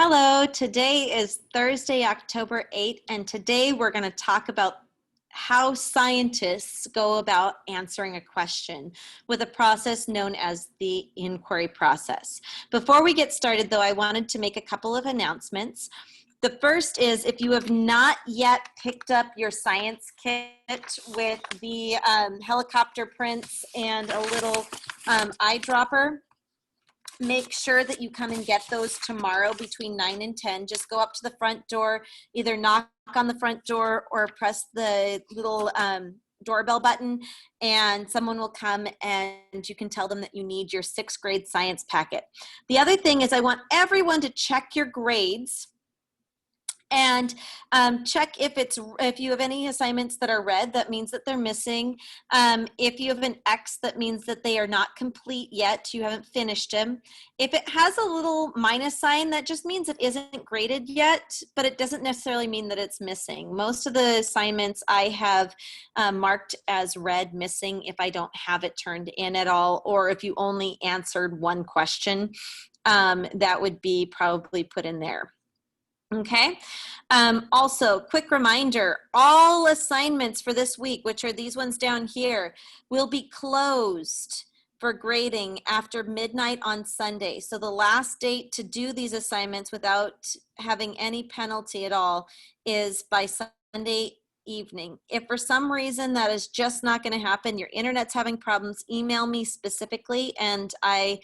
Hello, today is Thursday, October 8th, and today we're going to talk about how scientists go about answering a question with a process known as the inquiry process. Before we get started, though, I wanted to make a couple of announcements. The first is if you have not yet picked up your science kit with the helicopter prints and a little eyedropper, make sure that you come and get those tomorrow between 9 and 10. Just go up to the front door, either knock on the front door or press the little doorbell button, and someone will come and you can tell them that you need your 6th grade science packet. The other thing is I want everyone to check your grades and check if you have any assignments that are red, that means that they're missing. If you have an X, that means that they are not complete yet, you haven't finished them. If it has a little minus sign, that just means it isn't graded yet, but it doesn't necessarily mean that it's missing. Most of the assignments I have marked as red missing if I don't have it turned in at all, or if you only answered one question, that would be probably put in there. Okay. Also, quick reminder, all assignments for this week, which are these ones down here, will be closed for grading after midnight on Sunday. So the last date to do these assignments without having any penalty at all is by Sunday evening. If for some reason that is just not going to happen, your internet's having problems, email me specifically and I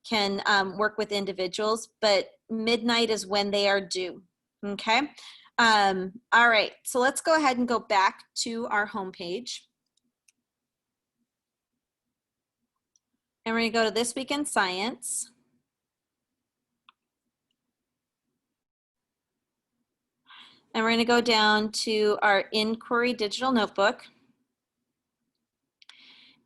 can work with individuals, but midnight is when they are due. Okay. All right. So let's go ahead and go back to our homepage. And we're going to go to This Week in Science. And we're going to go down to our Inquiry Digital Notebook.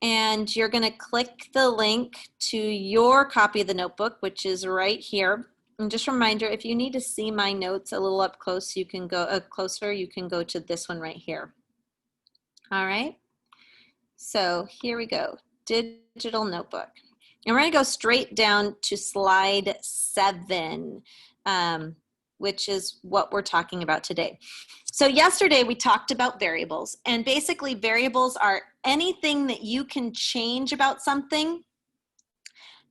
And you're going to click the link to your copy of the notebook, which is right here. And just a reminder, if you need to see my notes a little up close, you can go closer. You can go to this one right here. All right. So here we go, digital notebook. And we're going to go straight down to slide 7, which is what we're talking about today. So yesterday we talked about variables, and basically variables are anything that you can change about something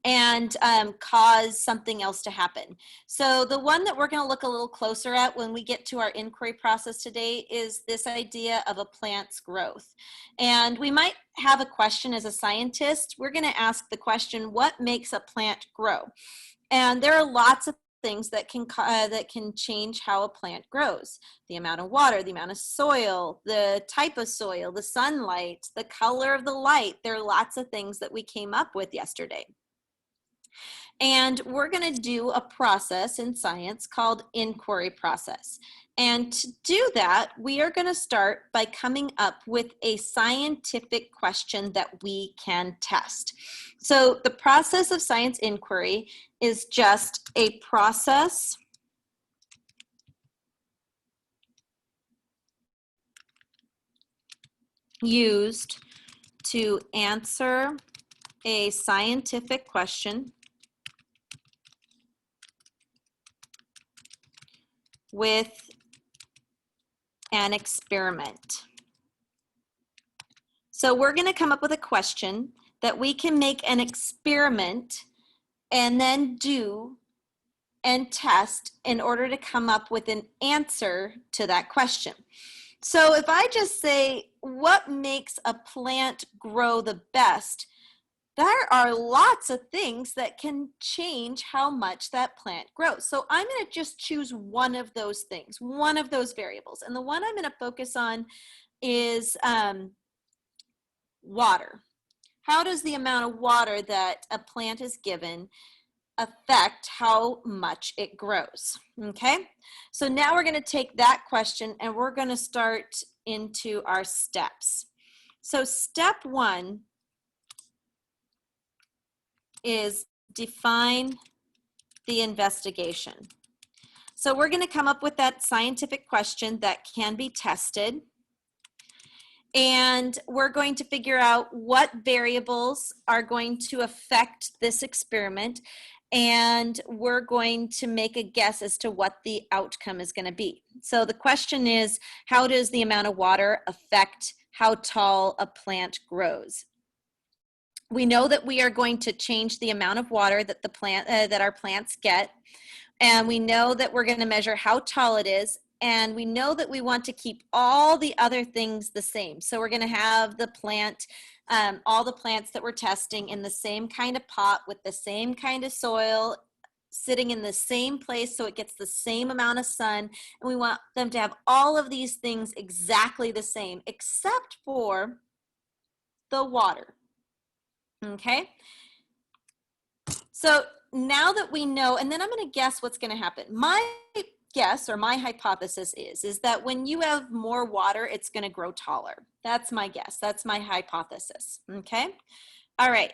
and cause something else to happen. So the one that we're going to look a little closer at when we get to our inquiry process today is this idea of a plant's growth. And we might have a question as a scientist. We're going to ask the question, what makes a plant grow? And there are lots of things that can change how a plant grows. The amount of water, the amount of soil, the type of soil, the sunlight, the color of the light. There are lots of things that we came up with yesterday. And we're going to do a process in science called inquiry process. And to do that, we are going to start by coming up with a scientific question that we can test. So the process of science inquiry is just a process used to answer a scientific question with an experiment. So we're going to come up with a question that we can make an experiment and then do and test in order to come up with an answer to that question. So if I just say, what makes a plant grow the best? There are lots of things that can change how much that plant grows. So I'm going to just choose one of those things, one of those variables. And the one I'm going to focus on is water. How does the amount of water that a plant is given affect how much it grows? Okay, so now we're going to take that question and we're going to start into our steps. So step 1 is define the investigation. So we're going to come up with that scientific question that can be tested. And we're going to figure out what variables are going to affect this experiment. and we're going to make a guess as to what the outcome is going to be. So the question is, how does the amount of water affect how tall a plant grows? We know that we are going to change the amount of water that that our plants get, and we know that we're going to measure how tall it is, and we know that we want to keep all the other things the same. So we're going to have the plant, all the plants that we're testing in the same kind of pot with the same kind of soil, sitting in the same place so it gets the same amount of sun, and we want them to have all of these things exactly the same, except for the water. Okay, so now that we know, and then I'm going to guess what's going to happen. My guess, or my hypothesis is that when you have more water, it's going to grow taller. That's my guess. That's my hypothesis. Okay, all right.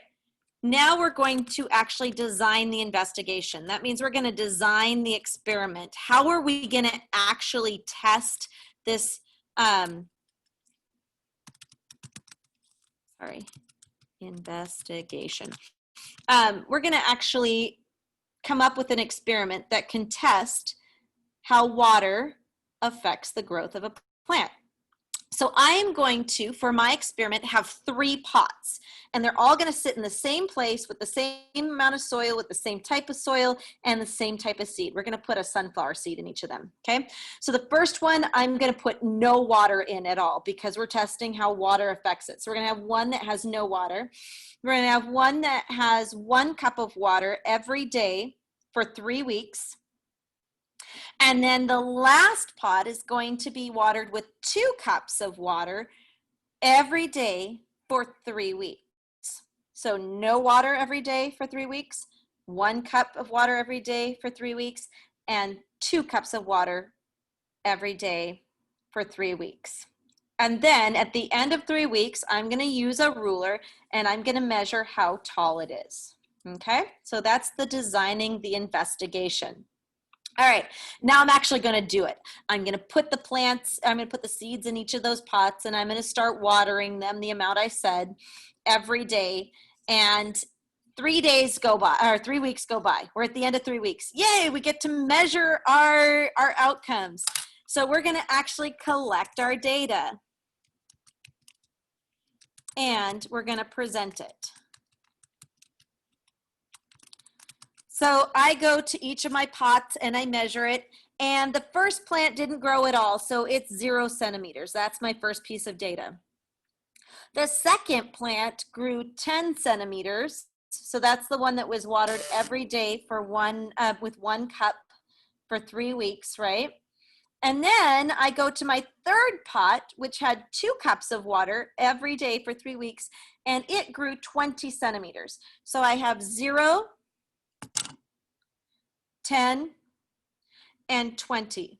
Now we're going to actually design the investigation. That means we're going to design the experiment. How are we going to actually test this? Investigation. We're going to actually come up with an experiment that can test how water affects the growth of a plant. So I am going to, for my experiment, have 3 pots, and they're all going to sit in the same place with the same amount of soil, with the same type of soil, and the same type of seed. We're going to put a sunflower seed in each of them, okay? So the first one, I'm going to put no water in at all because we're testing how water affects it. So we're going to have one that has no water. We're going to have one that has 1 cup of water every day for 3 weeks. And then the last pot is going to be watered with 2 cups of water every day for 3 weeks. So no water every day for 3 weeks, 1 cup of water every day for 3 weeks, and 2 cups of water every day for 3 weeks. And then at the end of 3 weeks, I'm going to use a ruler and I'm going to measure how tall it is. Okay, so that's the designing the investigation. All right, now I'm actually going to do it. I'm going to put the plants, I'm going to put the seeds in each of those pots, and I'm going to start watering them the amount I said every day. And 3 days go by, or 3 weeks go by. We're at the end of 3 weeks. Yay, we get to measure our outcomes. So we're going to actually collect our data, and we're going to present it. So I go to each of my pots and I measure it, and the first plant didn't grow at all, so it's 0 centimeters. That's my first piece of data. The second plant grew 10 centimeters, so that's the one that was watered every day for with 1 cup for 3 weeks, right? And then I go to my third pot, which had 2 cups of water every day for 3 weeks, and it grew 20 centimeters. So I have 0, 10, and 20.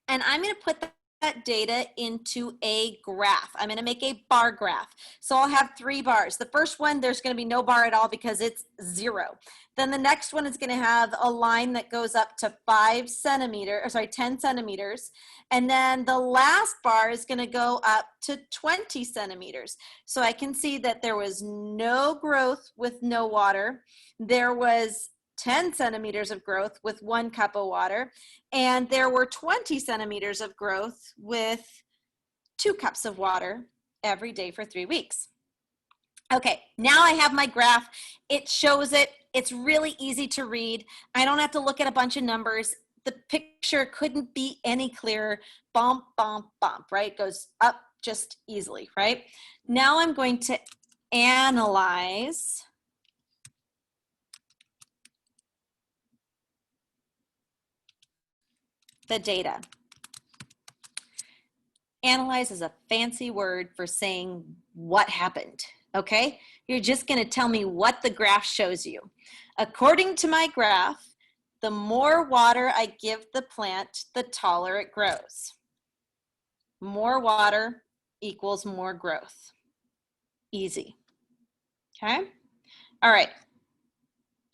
And I'm going to put that data into a graph. I'm going to make a bar graph. So I'll have 3 bars. The first one, there's going to be no bar at all because it's 0. Then the next one is going to have a line that goes up to 10 centimeters. And then the last bar is going to go up to 20 centimeters. So I can see that there was no growth with no water. There was 10 centimeters of growth with 1 cup of water, and there were 20 centimeters of growth with 2 cups of water every day for 3 weeks. Okay, now I have my graph. It shows it. It's really easy to read. I don't have to look at a bunch of numbers. The picture couldn't be any clearer. Bump, bump, bump, right? It goes up just easily, right? Now I'm going to analyze the data. Analyze is a fancy word for saying what happened, okay? You're just going to tell me what the graph shows you. According to my graph, the more water I give the plant, the taller it grows. More water equals more growth. Easy, okay? All right,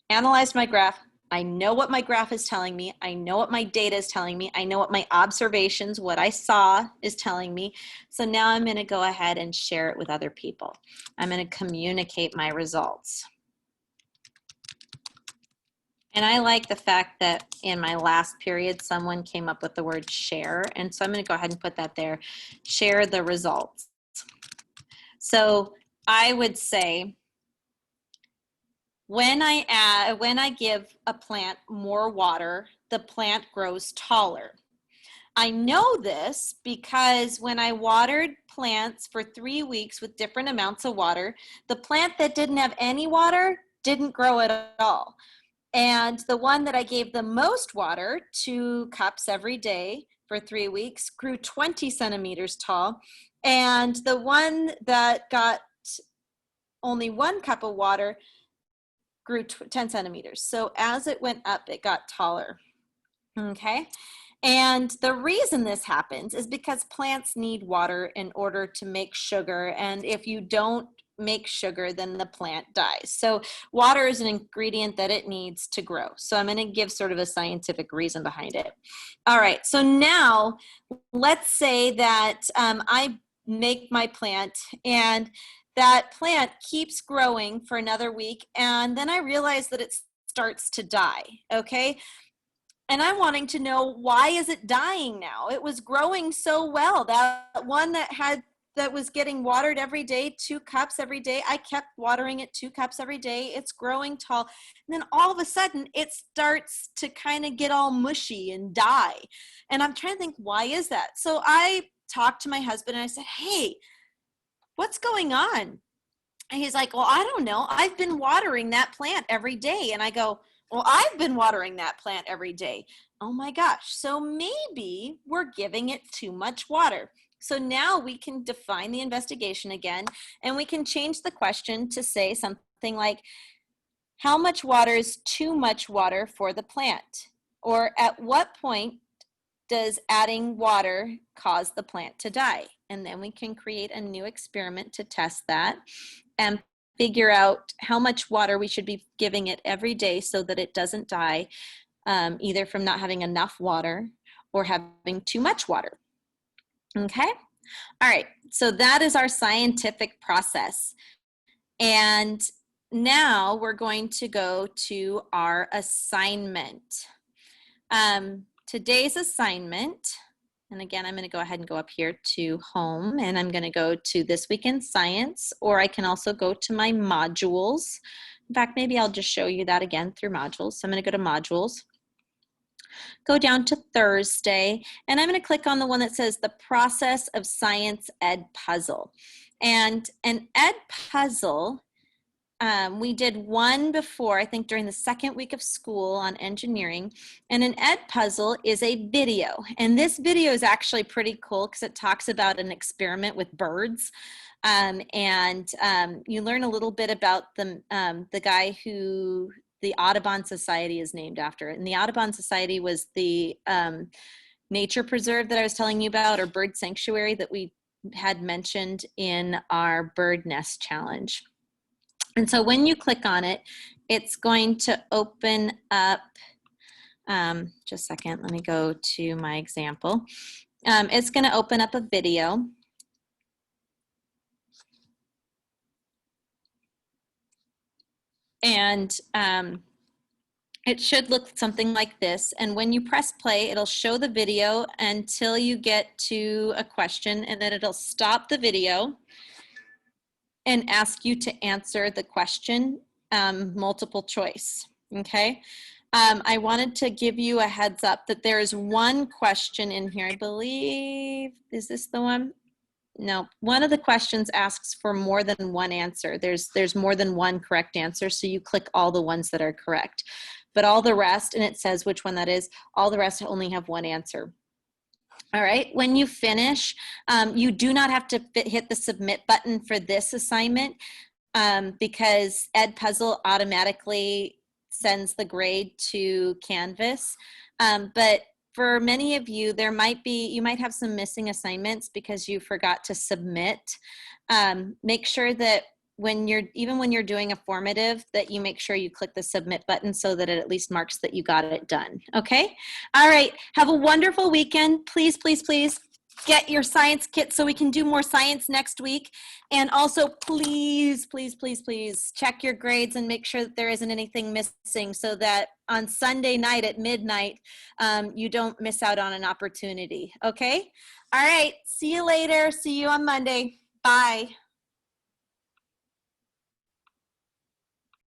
analyze my graph. I know what my graph is telling me. I know what my data is telling me. I know what my observations, what I saw is telling me. So now I'm going to go ahead and share it with other people. I'm going to communicate my results. And I like the fact that in my last period, someone came up with the word share. And so I'm going to go ahead and put that there. Share the results. So I would say when I give a plant more water, the plant grows taller. I know this because when I watered plants for 3 weeks with different amounts of water, the plant that didn't have any water didn't grow at all. And the one that I gave the most water, 2 cups every day for 3 weeks, grew 20 centimeters tall. And the one that got only 1 cup of water grew 10 centimeters. So as it went up, it got taller. Okay. And the reason this happens is because plants need water in order to make sugar. And if you don't make sugar, then the plant dies. So water is an ingredient that it needs to grow. So I'm going to give sort of a scientific reason behind it. All right. So now let's say that I make my plant and that plant keeps growing for another week. And then I realize that it starts to die. Okay. And I'm wanting to know, why is it dying now? It was growing so well. That one that was getting watered every day, 2 cups every day, I kept watering it 2 cups every day. It's growing tall. And then all of a sudden it starts to kind of get all mushy and die. And I'm trying to think, why is that? So I talked to my husband and I said, hey, what's going on? And he's like, well, I don't know. I've been watering that plant every day. And I go, well, I've been watering that plant every day. Oh my gosh. So maybe we're giving it too much water. So now we can define the investigation again, and we can change the question to say something like, how much water is too much water for the plant? Or at what point does adding water cause the plant to die? And then we can create a new experiment to test that and figure out how much water we should be giving it every day so that it doesn't die, either from not having enough water or having too much water. Okay? All right, so that is our scientific process. And now we're going to go to our assignment. Today's assignment, and again, I'm going to go ahead and go up here to home, and I'm going to go to This Week in Science, or I can also go to my modules. In fact, maybe I'll just show you that again through modules. So I'm going to go to modules, go down to Thursday, and I'm going to click on the one that says the Process of Science Ed Puzzle. And an Ed Puzzle, we did one before, I think during the second week of school on engineering, and an Ed Puzzle is a video. And this video is actually pretty cool because it talks about an experiment with birds. You learn a little bit about the guy who the Audubon Society is named after. And the Audubon Society was the nature preserve that I was telling you about, or bird sanctuary that we had mentioned in our bird nest challenge. And so when you click on it, it's going to open up, just a second, let me go to my example. It's going to open up a video. And it should look something like this. And when you press play, it'll show the video until you get to a question, and then it'll stop the video and ask you to answer the question, multiple choice, okay? I wanted to give you a heads up that there is one question in here, I believe, is this the one? No, one of the questions asks for more than one answer. There's more than one correct answer, so you click all the ones that are correct. But all the rest, and it says which one that is, all the rest only have one answer. All right, when you finish, you do not have to hit the submit button for this assignment because Ed Puzzle automatically sends the grade to Canvas. But for many of you, you might have some missing assignments because you forgot to submit. Make sure that even when you're doing a formative, that you make sure you click the submit button so that it at least marks that you got it done. Okay? All right. Have a wonderful weekend. Please, please, please get your science kit so we can do more science next week. And also, please, please, please, please check your grades and make sure that there isn't anything missing so that on Sunday night at midnight, you don't miss out on an opportunity. Okay? All right. See you later. See you on Monday. Bye.